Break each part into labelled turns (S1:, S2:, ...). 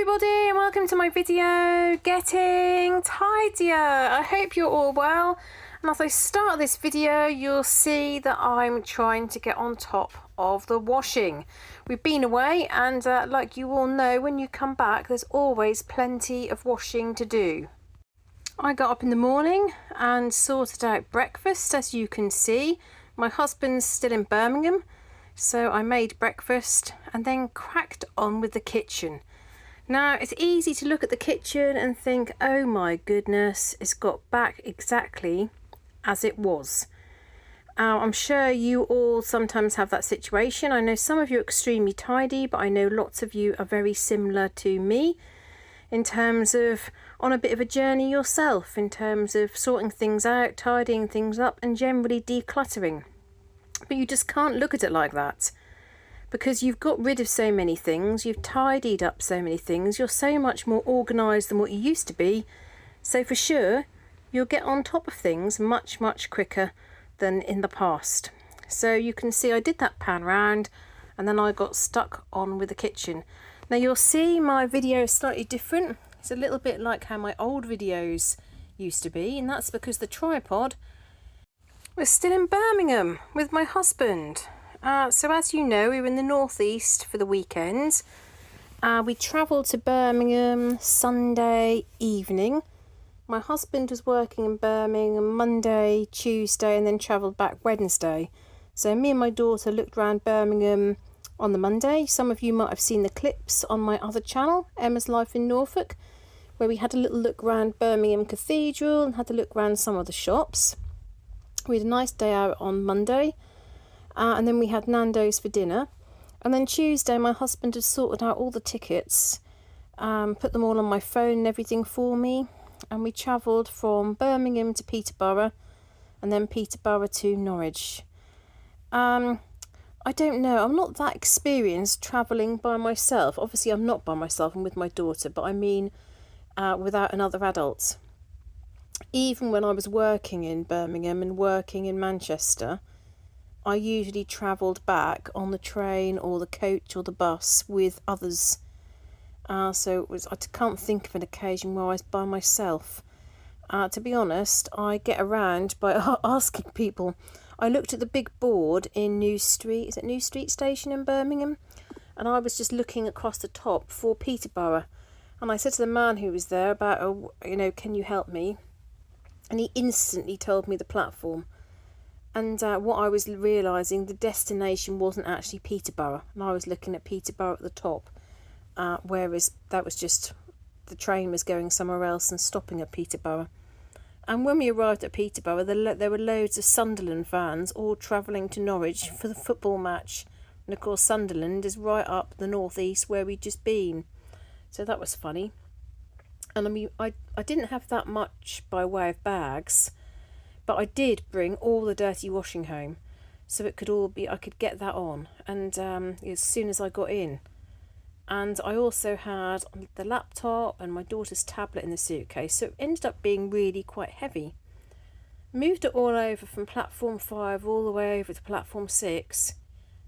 S1: everybody and welcome to my video, Getting Tidier. I hope you're all well, and as I start this video you'll see that I'm trying to get on top of the washing. We've been away and like you all know, when you come back there's always plenty of washing to do. I got up in the morning and sorted out breakfast. As you can see, my husband's still in Birmingham, so I made breakfast and then cracked on with the kitchen. Now, it's easy to look at the kitchen and think, oh my goodness, it's got back exactly as it was. I'm sure you all sometimes have that situation. I know some of you are extremely tidy, but I know lots of you are very similar to me in terms of on a bit of a journey yourself, in terms of sorting things out, tidying things up and generally decluttering. But you just can't look at it like that, because you've got rid of so many things, you've tidied up so many things, you're so much more organised than what you used to be, so for sure you'll get on top of things much quicker than in the past. So you can see I did that pan round and then I got stuck on with the kitchen. Now you'll see my video is slightly different. It's a little bit like how my old videos used to be, and that's because the tripod was still in Birmingham with my husband. So as you know, we were in the northeast for the weekend. We travelled to Birmingham Sunday evening. My husband was working in Birmingham Monday, Tuesday and then travelled back Wednesday. So me and my daughter looked around Birmingham on the Monday. Some of you might have seen the clips on my other channel, Emma's Life in Norfolk, where we had a little look around Birmingham Cathedral and had a look around some of the shops. We had a nice day out on Monday. And then we had Nando's for dinner, and then Tuesday my husband had sorted out all the tickets, put them all on my phone and everything for me, and we travelled from Birmingham to Peterborough and then Peterborough to Norwich. I don't know, I'm not that experienced travelling by myself. Obviously I'm not by myself, I'm with my daughter, but I mean without another adult. Even when I was working in Birmingham and working in Manchester, I usually travelled back on the train or the coach or the bus with others. So I can't think of an occasion where I was by myself. To be honest, I get around by asking people. I looked at the big board in New Street, is it New Street Station in Birmingham? And I was just looking across the top for Peterborough. And I said to the man who was there about, oh, you know, can you help me? And he instantly told me the platform. And what I was realising, the destination wasn't actually Peterborough, and I was looking at Peterborough at the top, whereas that was just, the train was going somewhere else and stopping at Peterborough. And when we arrived at Peterborough, there were loads of Sunderland fans all travelling to Norwich for the football match, and of course Sunderland is right up the northeast where we'd just been, so that was funny. And I mean, I didn't have that much by way of bags, but I did bring all the dirty washing home, so it could all be, I could get that on, and as soon as I got in. And I also had the laptop and my daughter's tablet in the suitcase, so it ended up being really quite heavy. Moved it all over from platform 5 all the way over to platform 6.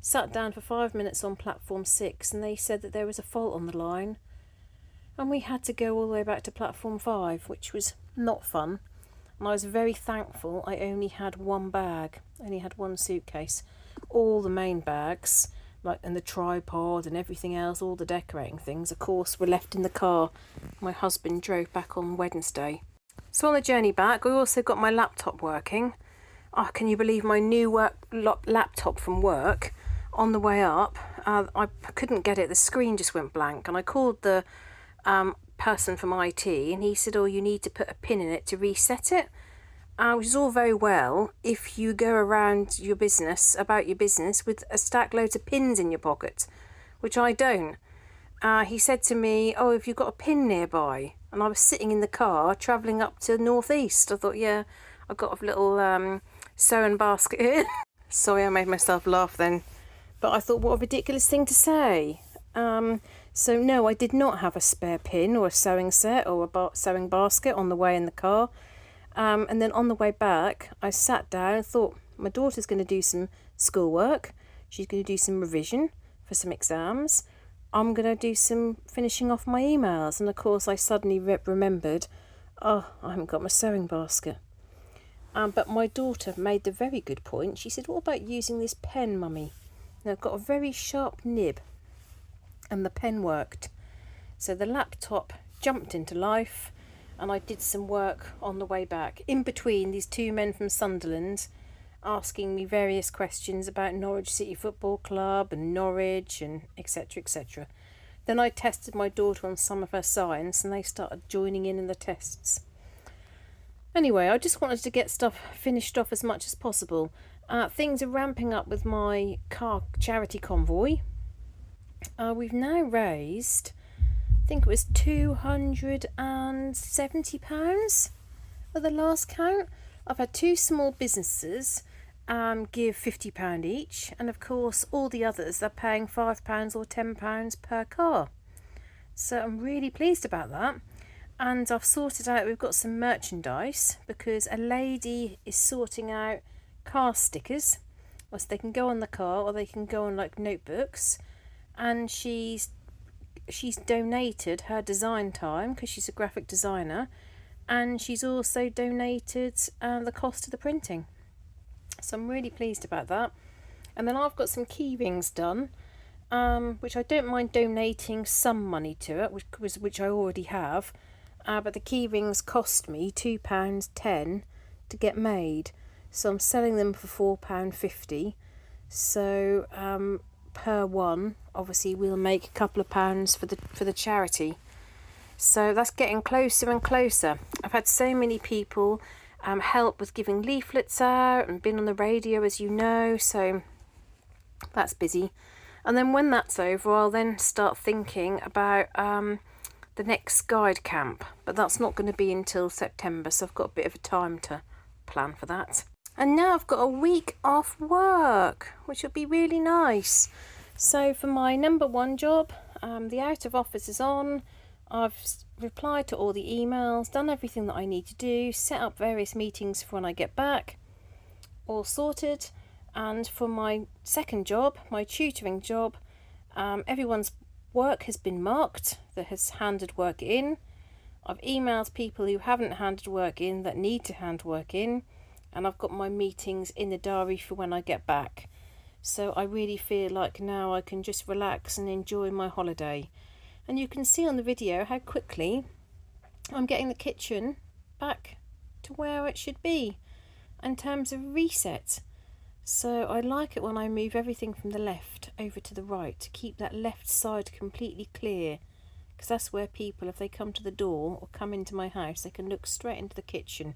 S1: Sat down for 5 minutes on platform 6 and they said that there was a fault on the line. And we had to go all the way back to platform 5, which was not fun. And I was very thankful I only had one bag, only had one suitcase. All the main bags, like, and the tripod and everything else, all the decorating things, of course, were left in the car. My husband drove back on Wednesday. So on the journey back, I also got my laptop working. Oh, can you believe my new laptop from work? On the way up, I couldn't get it. The screen just went blank, and I called the person from IT, and he said, oh, you need to put a pin in it to reset it, which is all very well if you go around your business, about your business, with a stack loads of pins in your pocket, which I don't. He said to me, oh, have you got a pin nearby? And I was sitting in the car travelling up to the northeast. I thought, yeah, I've got a little sewing basket here. Sorry, I made myself laugh then, but I thought, what a ridiculous thing to say. So no, I did not have a spare pin or a sewing set or a sewing basket on the way in the car. And then on the way back, I sat down and thought, my daughter's going to do some schoolwork. She's going to do some revision for some exams. I'm going to do some finishing off my emails. And of course I suddenly remembered, oh, I haven't got my sewing basket. But my daughter made the very good point. She said, what about using this pen, Mummy? Now, I've got a very sharp nib and the pen worked. So the laptop jumped into life and I did some work on the way back. In between these two men from Sunderland asking me various questions about Norwich City Football Club and Norwich and etc, etc. Then I tested my daughter on some of her science and they started joining in the tests. Anyway, I just wanted to get stuff finished off as much as possible. Things are ramping up with my car charity convoy. We've now raised, I think it was £270 at the last count. I've had two small businesses give £50 each, and of course all the others are paying £5 or £10 per car. So I'm really pleased about that. And I've sorted out, we've got some merchandise because a lady is sorting out car stickers. Well, so they can go on the car or they can go on like notebooks. And she's donated her design time because she's a graphic designer. And she's also donated the cost of the printing. So I'm really pleased about that. And then I've got some key rings done, which I don't mind donating some money to it, which I already have. But the key rings cost me £2.10 to get made, so I'm selling them for £4.50. So per one, obviously we'll make a couple of pounds for the charity. So that's getting closer and closer. I've had so many people help with giving leaflets out and been on the radio, as you know, so that's busy. And then when that's over, I'll then start thinking about the next guide camp, but that's not going to be until September, so I've got a bit of a time to plan for that. And now I've got a week off work, which will be really nice. So for my number one job, the out of office is on. I've replied to all the emails, done everything that I need to do, set up various meetings for when I get back, all sorted. And for my second job, my tutoring job, everyone's work has been marked that has handed work in. I've emailed people who haven't handed work in that need to hand work in, and I've got my meetings in the diary for when I get back. So I really feel like now I can just relax and enjoy my holiday. And you can see on the video how quickly I'm getting the kitchen back to where it should be in terms of reset. So I like it when I move everything from the left over to the right to keep that left side completely clear, because that's where people, if they come to the door or come into my house, they can look straight into the kitchen.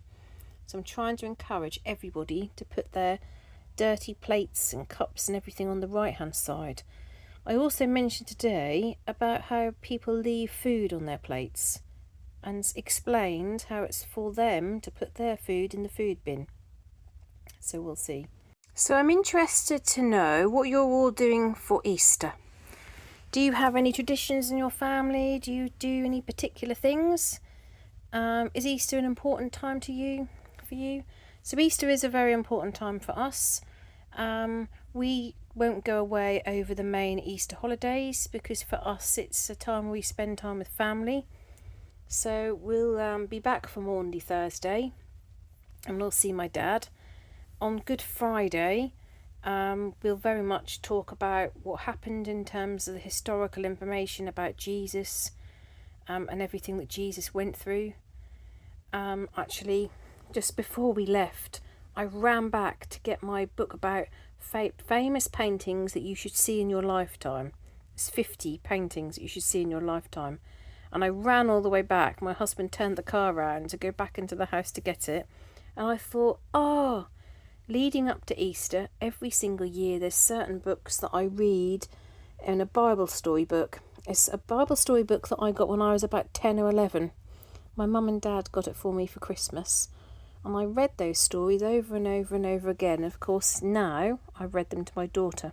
S1: So I'm trying to encourage everybody to put their dirty plates and cups and everything on the right hand side. I also mentioned today about how people leave food on their plates and explained how it's for them to put their food in the food bin. So we'll see. So I'm interested to know what you're all doing for Easter. Do you have any traditions in your family? Do you do any particular things? Is Easter an important time for you? So Easter is a very important time for us. We won't go away over the main Easter holidays because for us it's a time where we spend time with family. So we'll be back for Maundy Thursday and we'll see my dad. On Good Friday, we'll very much talk about what happened in terms of the historical information about Jesus and everything that Jesus went through. Actually, just before we left, I ran back to get my book about famous paintings that you should see in your lifetime. It's 50 paintings that you should see in your lifetime. And I ran all the way back. My husband turned the car around to go back into the house to get it. And I thought, leading up to Easter, every single year there's certain books that I read in a Bible story book. It's a Bible story book that I got when I was about 10 or 11. My mum and dad got it for me for Christmas. And I read those stories over and over and over again. Of course, now I've read them to my daughter.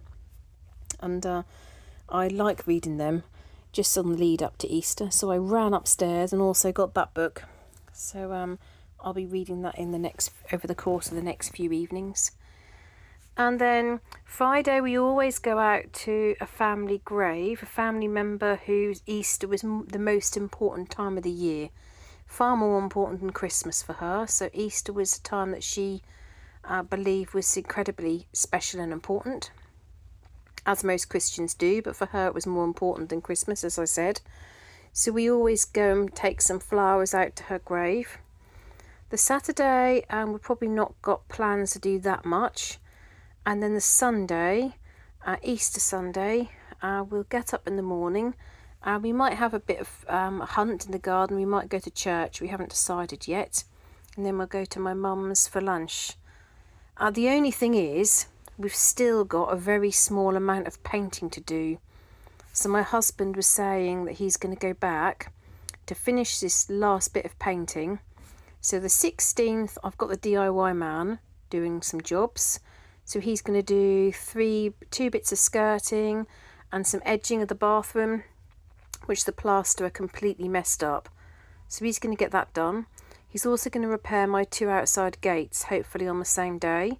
S1: And I like reading them just on the lead up to Easter. So I ran upstairs and also got that book. So I'll be reading that over the course of the next few evenings. And then Friday we always go out to a family grave, a family member whose Easter was the most important time of the year. Far more important than Christmas for her. So Easter was a time that she believed was incredibly special and important, as most Christians do, but for her it was more important than Christmas, as I said. So we always go and take some flowers out to her grave. The Saturday, we've probably not got plans to do that much. And then the Sunday, Easter Sunday, we'll get up in the morning. We might have a bit of a hunt in the garden. We might go to church. We haven't decided yet. And then we'll go to my mum's for lunch. The only thing is, we've still got a very small amount of painting to do. So my husband was saying that he's going to go back to finish this last bit of painting. So the 16th, I've got the DIY man doing some jobs. So he's going to do two bits of skirting and some edging of the bathroom, which the plaster are completely messed up. So he's going to get that done. He's also going to repair my 2 outside gates, hopefully on the same day.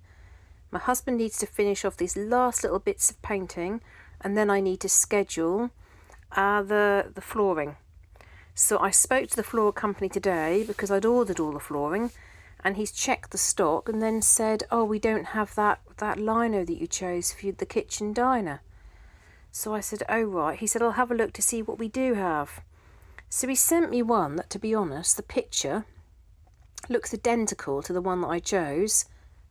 S1: My husband needs to finish off these last little bits of painting, and then I need to schedule the flooring. So I spoke to the floor company today because I'd ordered all the flooring, and he's checked the stock and then said, oh, we don't have that lino that you chose for the kitchen diner. So I said, oh right. He said, I'll have a look to see what we do have. So he sent me one that, to be honest, the picture looks identical to the one that I chose,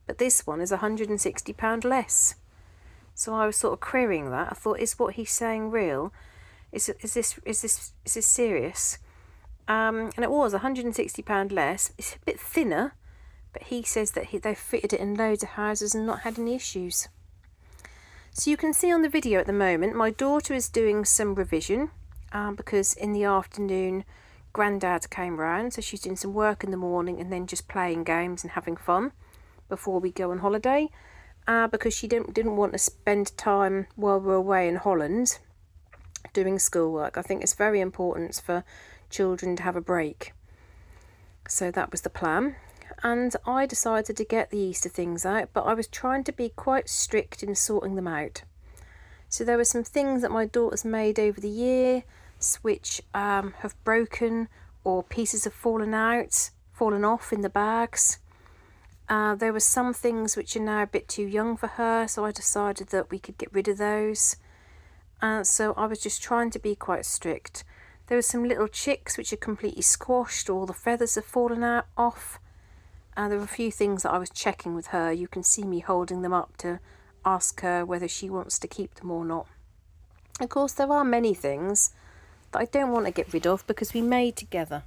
S1: but this one is £160 less. So I was sort of querying that. I thought, is what he's saying real? Is this serious? And it was £160 less. It's a bit thinner, but he says that they've fitted it in loads of houses and not had any issues. So you can see on the video at the moment, my daughter is doing some revision because in the afternoon Grandad came round, so she's doing some work in the morning and then just playing games and having fun before we go on holiday, because she didn't want to spend time while we're away in Holland doing schoolwork. I think it's very important for children to have a break. So that was the plan, and I decided to get the Easter things out, but I was trying to be quite strict in sorting them out. So there were some things that my daughter's made over the year which have broken, or pieces have fallen off in the bags. There were some things which are now a bit too young for her, so I decided that we could get rid of those. So I was just trying to be quite strict. There were some little chicks which are completely squashed, all the feathers have fallen off. There were a few things that I was checking with her. You can see me holding them up to ask her whether she wants to keep them or not. Of course, there are many things that I don't want to get rid of because we made together.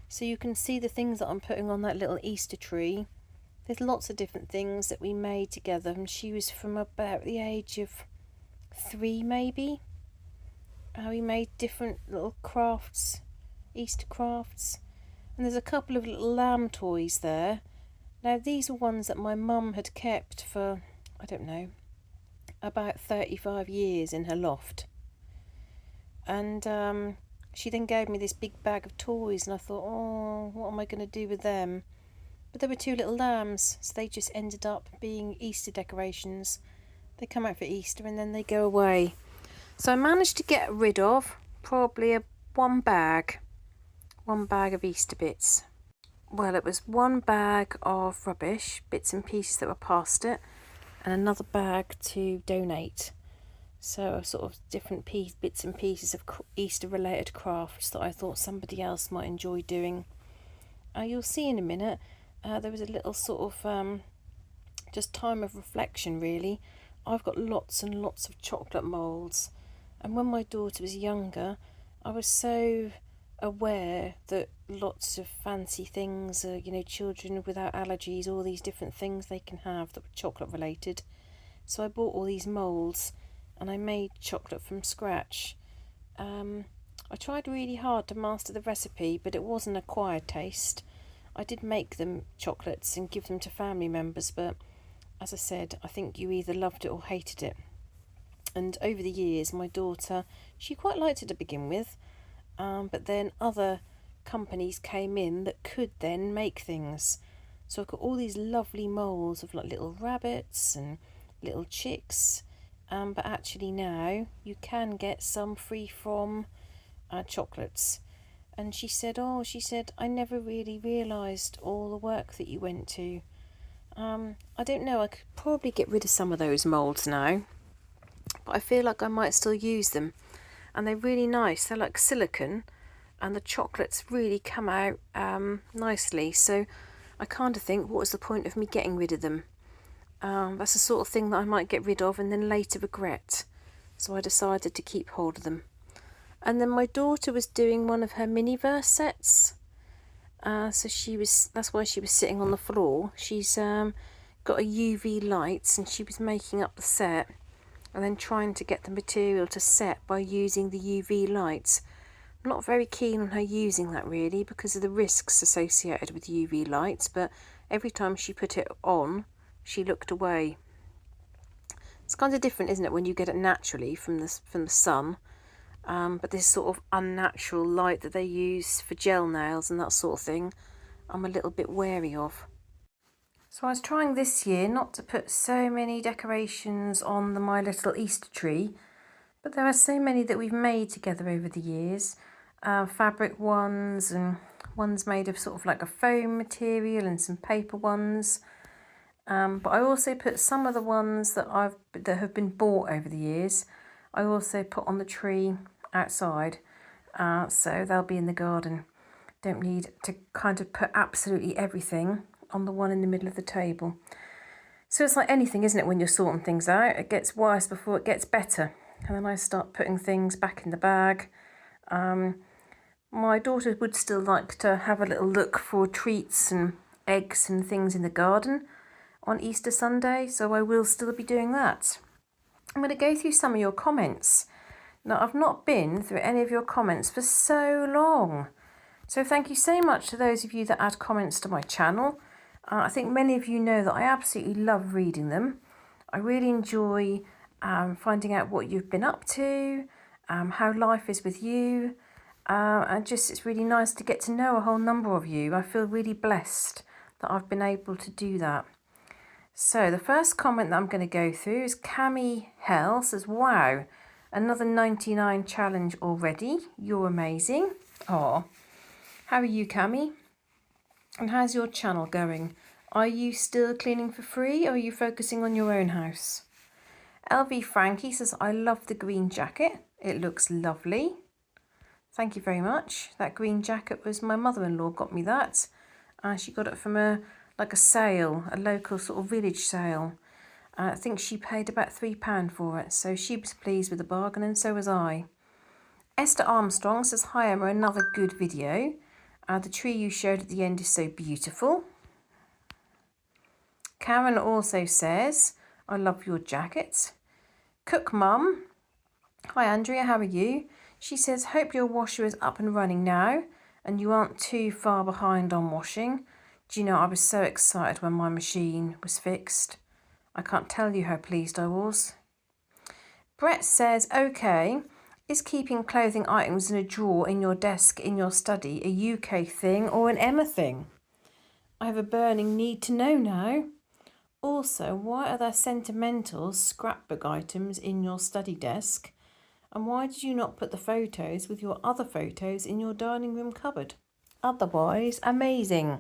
S1: So you can see the things that I'm putting on that little Easter tree. There's lots of different things that we made together, and she was from about the age of 3 maybe. We made different little crafts, Easter crafts, and there's a couple of little lamb toys there. Now these are ones that my mum had kept for, I don't know, about 35 years in her loft. And she then gave me this big bag of toys, and I thought, oh, what am I going to do with them? But there were 2 little lambs, so they just ended up being Easter decorations. They come out for Easter and then they go away. So I managed to get rid of probably one bag of Easter bits. Well, it was one bag of rubbish, bits and pieces that were past it, and another bag to donate. So sort of different bits and pieces of Easter related crafts that I thought somebody else might enjoy doing. You'll see in a minute, there was a little sort of just time of reflection really. I've got lots and lots of chocolate moulds, and when my daughter was younger I was so aware that lots of fancy things, children without allergies, all these different things they can have that were chocolate related. So I bought all these moulds and I made chocolate from scratch. I tried really hard to master the recipe, but it was an acquired taste. I did make them chocolates and give them to family members, but as I said, I think you either loved it or hated it. And over the years, my daughter, she quite liked it to begin with, but then other companies came in that could then make things. So I've got all these lovely moulds of like little rabbits and little chicks. But actually now you can get some free from chocolates. And she said, I never really realised all the work that you went to. I don't know, I could probably get rid of some of those moulds now, but I feel like I might still use them. And they're really nice. They're like silicone, and the chocolates really come out nicely. So I kind of think, what was the point of me getting rid of them? That's the sort of thing that I might get rid of and then later regret. So I decided to keep hold of them. And then my daughter was doing one of her mini-verse sets. So that's why she was sitting on the floor. She's got a UV lights, and she was making up the set and then trying to get the material to set by using the UV lights. I'm not very keen on her using that really because of the risks associated with UV lights, but every time she put it on, she looked away. It's kind of different, isn't it, when you get it naturally from the sun, but this sort of unnatural light that they use for gel nails and that sort of thing, I'm a little bit wary of. So I was trying this year not to put so many decorations on my little Easter tree, but there are so many that we've made together over the years. Fabric ones and ones made of sort of like a foam material and some paper ones. But I also put some of the ones that have been bought over the years. I also put on the tree outside, so they'll be in the garden. Don't need to kind of put absolutely everything on the one in the middle of the table. So it's like anything, isn't it, when you're sorting things out? It gets worse before it gets better. And then I start putting things back in the bag. My daughter would still like to have a little look for treats and eggs and things in the garden on Easter Sunday, so I will still be doing that. I'm going to go through some of your comments. Now, I've not been through any of your comments for so long. So thank you so much to those of you that add comments to my channel. I think many of you know that I absolutely love reading them. I really enjoy finding out what you've been up to, how life is with you, and just it's really nice to get to know a whole number of you. I feel really blessed that I've been able to do that. So the first comment that I'm going to go through is Cami Hell says, wow, another 99 challenge already. You're amazing. Oh, how are you, Cami? And how's your channel going? Are you still cleaning for free, or are you focusing on your own house? LV Frankie says, I love the green jacket. It looks lovely. Thank you very much. That green jacket was my mother-in-law got me that. She got it from a sale, a local sort of village sale. I think she paid about £3 for it, so she was pleased with the bargain, and so was I. Esther Armstrong says, hi Emma, another good video. The tree you showed at the end is so beautiful. Karen also says, I love your jacket. Cook Mum, hi Andrea, how are you? She says, hope your washer is up and running now and you aren't too far behind on washing. Do you know, I was so excited when my machine was fixed. I can't tell you how pleased I was. Brett says, okay, is keeping clothing items in a drawer in your desk in your study a UK thing or an Emma thing? I have a burning need to know now. Also, why are there sentimental scrapbook items in your study desk? And why did you not put the photos with your other photos in your dining room cupboard? Otherwise, amazing.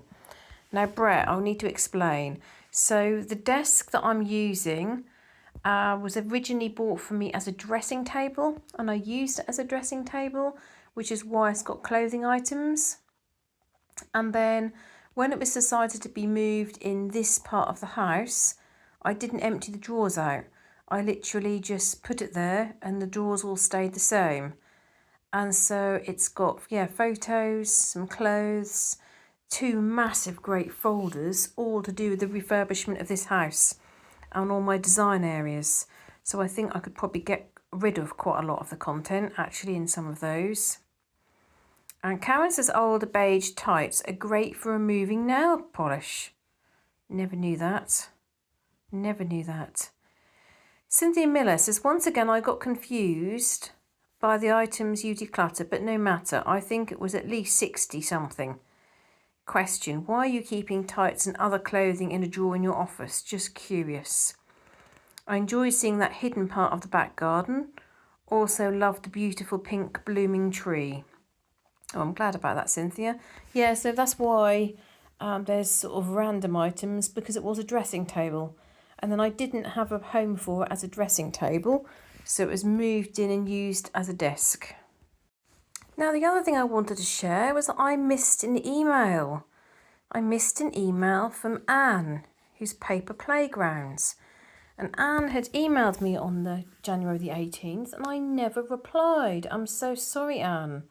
S1: Now, Brett, I'll need to explain. So the desk that I'm using was originally bought for me as a dressing table, and I used it as a dressing table, which is why it's got clothing items. And then when it was decided to be moved in this part of the house, I didn't empty the drawers out. I literally just put it there and the drawers all stayed the same. And so it's got, photos, some clothes, 2 massive great folders, all to do with the refurbishment of this house and all my design areas. So I think I could probably get rid of quite a lot of the content actually in some of those. And Karen says old beige tights are great for removing nail polish. Never knew that. Never knew that. Cynthia Miller says, once again I got confused by the items you decluttered, but no matter. I think it was at least 60 something. Question, why are you keeping tights and other clothing in a drawer in your office? Just curious. I enjoyed seeing that hidden part of the back garden. Also loved the beautiful pink blooming tree. Oh, I'm glad about that, Cynthia. Yeah, so that's why there's sort of random items, because it was a dressing table. And then I didn't have a home for it as a dressing table, so it was moved in and used as a desk. Now, the other thing I wanted to share was that I missed an email. I missed an email from Anne, who's Paper Playgrounds. And Anne had emailed me on the January the 18th, and I never replied. I'm so sorry, Anne.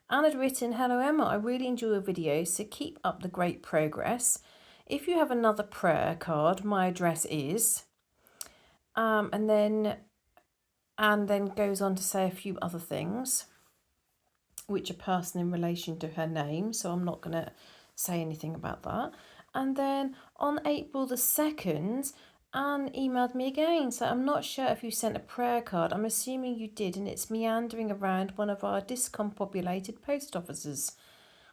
S1: Anne had written, "Hello Emma, I really enjoy your videos, so keep up the great progress. If you have another prayer card, my address is..." And then Anne then goes on to say a few other things, which are personal in relation to her name, so I'm not going to say anything about that. And then on April the 2nd, Anne emailed me again, so I'm not sure if you sent a prayer card. I'm assuming you did, and it's meandering around one of our discombobulated post offices.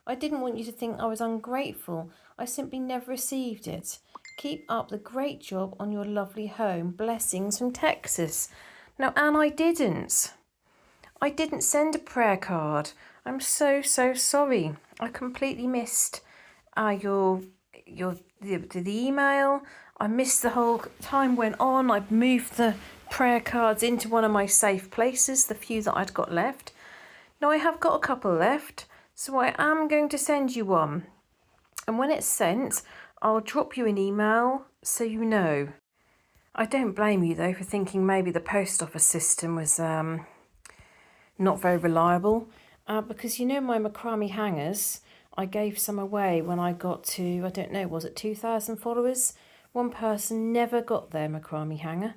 S1: I didn't want you to think I was ungrateful. I simply never received it. Keep up the great job on your lovely home. Blessings from Texas. Now, Anne, I didn't send a prayer card. I'm so sorry. I completely missed the email. I missed the whole time went on. I'd moved the prayer cards into one of my safe places, the few that I'd got left. Now I have got a couple left, so I am going to send you one. And when it's sent, I'll drop you an email so you know. I don't blame you though for thinking maybe the post office system was not very reliable, because you know my macrame hangers, I gave some away when I got to, I don't know, was it 2,000 followers? One person never got their macrame hanger,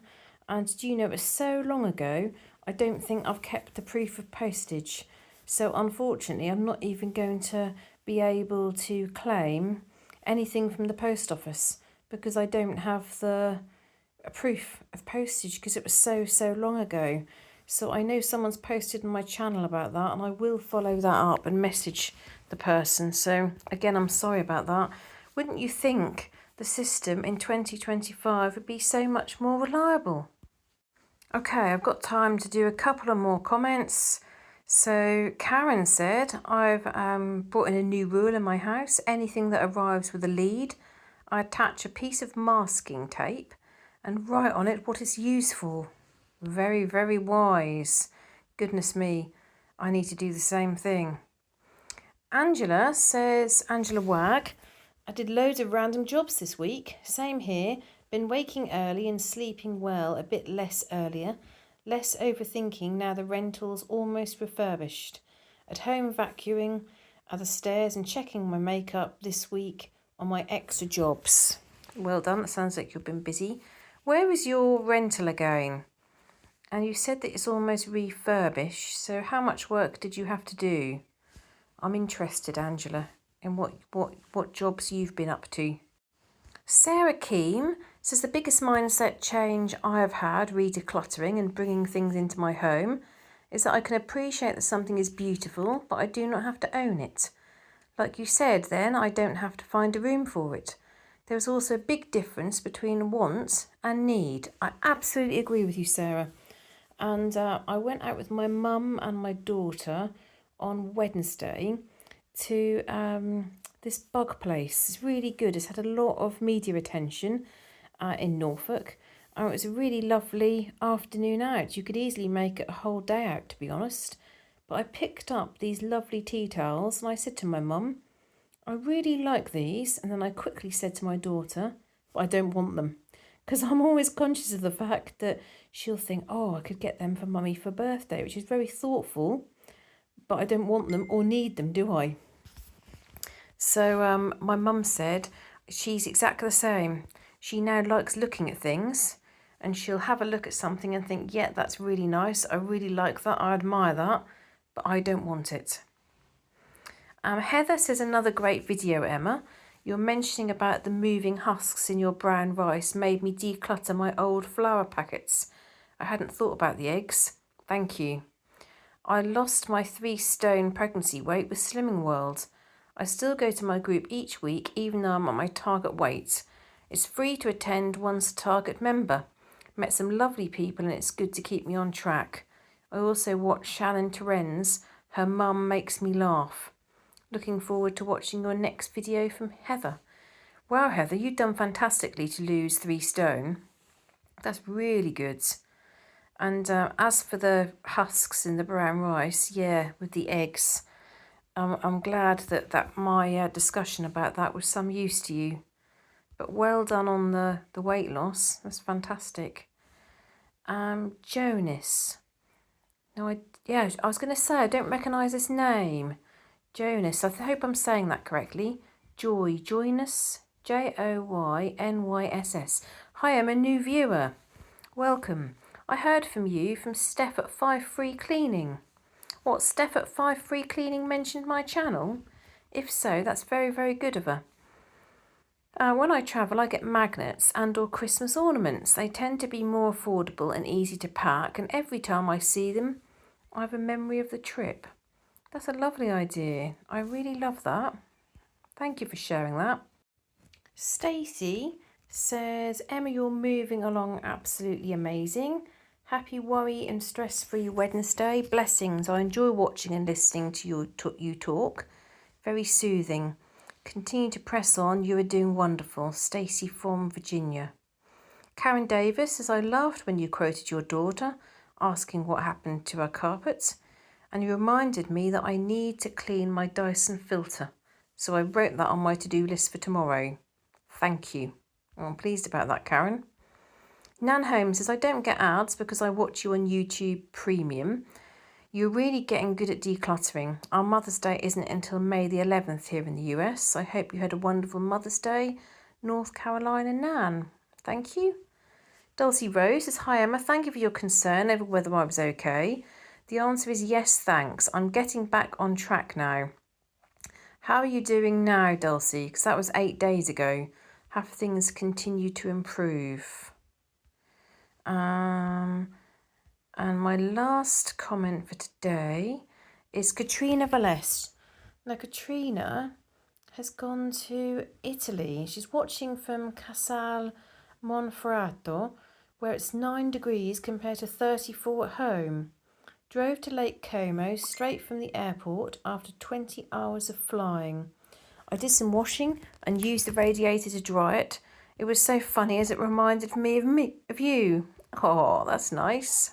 S1: and do you know, it was so long ago, I don't think I've kept the proof of postage. So unfortunately, I'm not even going to be able to claim anything from the post office because I don't have the proof of postage because it was so long ago. So I know someone's posted on my channel about that, and I will follow that up and message the person. So again, I'm sorry about that. Wouldn't you think the system in 2025 would be so much more reliable? Okay, I've got time to do a couple of more comments. So Karen said, I've brought in a new rule in my house. Anything that arrives with a lead, I attach a piece of masking tape and write on it what it's used for. Very wise. Goodness me, I need to do the same thing. Angela says, Angela Wag, I did loads of random jobs this week. Same here. Been waking early and sleeping well, a bit less earlier. Less overthinking now the rental's almost refurbished. At home vacuuming the stairs and checking my makeup this week on my extra jobs. Well done, that sounds like you've been busy. Where is your rental again? And you said that it's almost refurbished, so how much work did you have to do? I'm interested, Angela, in what jobs you've been up to. Sarah Keem says the biggest mindset change I have had re-decluttering and bringing things into my home is that I can appreciate that something is beautiful, but I do not have to own it. Like you said then, I don't have to find a room for it. There is also a big difference between want and need. I absolutely agree with you, Sarah. And I went out with my mum and my daughter on Wednesday to this bug place. It's really good. It's had a lot of media attention in Norfolk. It was a really lovely afternoon out. You could easily make it a whole day out, to be honest. But I picked up these lovely tea towels and I said to my mum, I really like these. And then I quickly said to my daughter, but I don't want them. Because I'm always conscious of the fact that she'll think, oh, I could get them for mummy for birthday, which is very thoughtful. But I don't want them or need them, do I? So my mum said she's exactly the same. She now likes looking at things and she'll have a look at something and think, yeah, that's really nice. I really like that. I admire that, but I don't want it. Heather says, another great video, Emma. You're mentioning about the moving husks in your brown rice made me declutter my old flour packets. I hadn't thought about the eggs. Thank you. I lost my 3-stone pregnancy weight with Slimming World. I still go to my group each week, even though I'm at my target weight. It's free to attend once a target member. Met some lovely people and it's good to keep me on track. I also watched Shannon Terren's Her Mum Makes Me Laugh. Looking forward to watching your next video from Heather. Wow, Heather, you've done fantastically to lose 3 stone. That's really good. And as for the husks in the brown rice, yeah, with the eggs, I'm glad that my discussion about that was some use to you. But well done on the weight loss. That's fantastic. Jonas. No, I was going to say, I don't recognise this name. Jonas, I hope I'm saying that correctly. Joyness, Joynyss. Hi, I'm a new viewer. Welcome. I heard from you from Steph at 5 Free Cleaning. What, Steph at 5 Free Cleaning mentioned my channel? If so, that's very, very good of her. When I travel, I get magnets and or Christmas ornaments. They tend to be more affordable and easy to pack, and every time I see them, I have a memory of the trip. That's a lovely idea. I really love that. Thank you for sharing that. Stacey says, Emma, you're moving along absolutely amazing. Happy worry and stress-free Wednesday. Blessings. I enjoy watching and listening to you talk. Very soothing. Continue to press on. You are doing wonderful. Stacey from Virginia. Karen Davis says, I loved when you quoted your daughter, asking what happened to her carpets. And you reminded me that I need to clean my Dyson filter. So I wrote that on my to-do list for tomorrow. Thank you. I'm pleased about that, Karen. Nan Holmes says, I don't get ads because I watch you on YouTube Premium. You're really getting good at decluttering. Our Mother's Day isn't until May the 11th here in the US. I hope you had a wonderful Mother's Day, North Carolina, Nan. Thank you. Dulcie Rose says, hi Emma, thank you for your concern over whether I was okay. The answer is yes, thanks. I'm getting back on track now. How are you doing now, Dulcie? Because that was 8 days ago. Have things continued to improve? And my last comment for today is Katrina Valles. Now, Katrina has gone to Italy. She's watching from Casal Monferrato, where it's 9 degrees compared to 34 at home. Drove to Lake Como straight from the airport after 20 hours of flying. I did some washing and used the radiator to dry it. It was so funny as it reminded me of you. Oh, that's nice.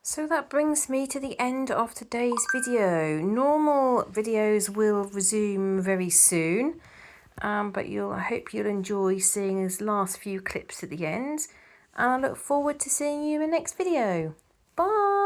S1: So that brings me to the end of today's video. Normal videos will resume very soon, but I hope you'll enjoy seeing these last few clips at the end. And I look forward to seeing you in the next video. Bye!